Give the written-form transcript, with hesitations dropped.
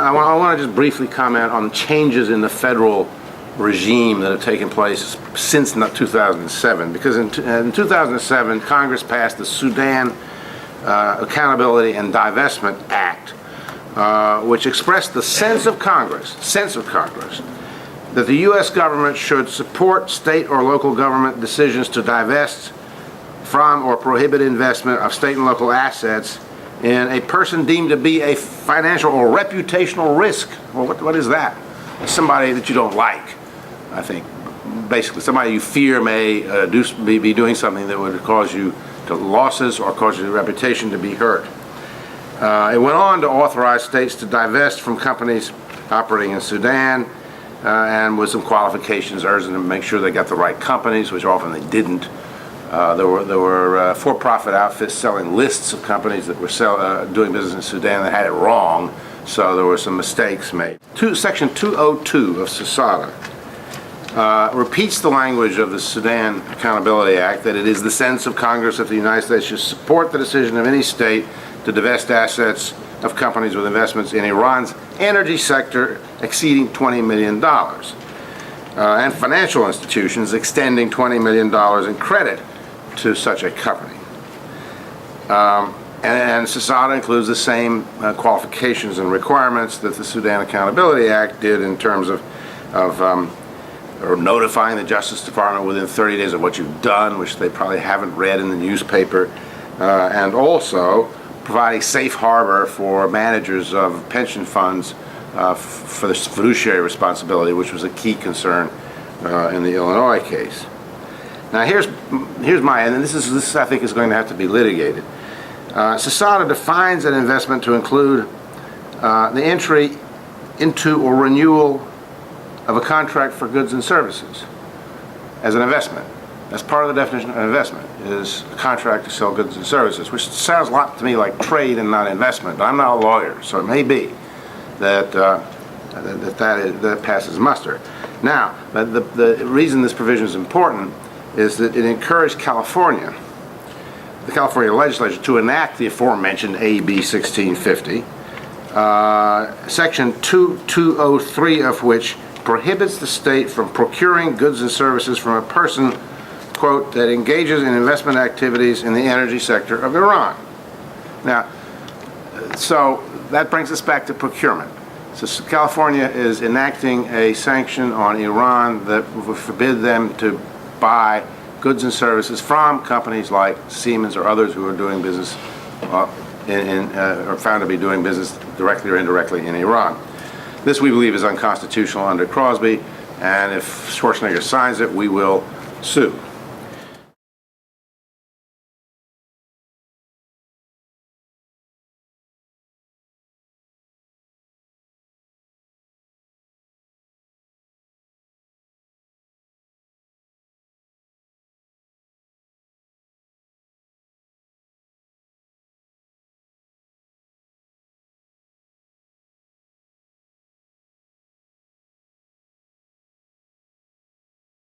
I want to just briefly comment on changes in the federal regime that have taken place since 2007. Because in 2007, Congress passed the Sudan Accountability and Divestment Act, which expressed the sense of Congress that the U.S. government should support state or local government decisions to divest from or prohibit investment of state and local assets in a person deemed to be a financial or reputational risk. Well, what is that? Somebody that you don't like, I think. Basically, somebody you fear may be doing something that would cause you to losses or cause your reputation to be hurt. It went on to authorize states to divest from companies operating in Sudan, and with some qualifications, urging them to make sure they got the right companies, which often they didn't. There were for-profit outfits selling lists of companies that were doing business in Sudan that had it wrong, so there were some mistakes made. Section 202 of SASADA repeats the language of the Sudan Accountability Act, that it is the sense of Congress that the United States should support the decision of any state to divest assets of companies with investments in Iran's energy sector exceeding $20 million, and financial institutions extending $20 million in credit to such a company. And SASADA includes the same qualifications and requirements that the Sudan Accountability Act did in terms of or notifying the Justice Department within 30 days of what you've done, which they probably haven't read in the newspaper, and also providing safe harbor for managers of pension funds for the fiduciary responsibility, which was a key concern in the Illinois case. Now here's my, and this I think is going to have to be litigated. SASADA defines an investment to include the entry into or renewal of a contract for goods and services as an investment. That's part of the definition of investment, is a contract to sell goods and services, which sounds a lot to me like trade and not investment, but I'm not a lawyer, so it may be that that passes muster. Now, the reason this provision is important is that it encouraged California, the California legislature, to enact the aforementioned AB 1650, Section 2203 of which prohibits the state from procuring goods and services from a person, quote, that engages in investment activities in the energy sector of Iran. Now, so that brings us back to procurement. So California is enacting a sanction on Iran that will forbid them to buy goods and services from companies like Siemens or others who are doing business or found to be doing business directly or indirectly in Iran. This, we believe, is unconstitutional under Crosby, and if Schwarzenegger signs it, we will sue.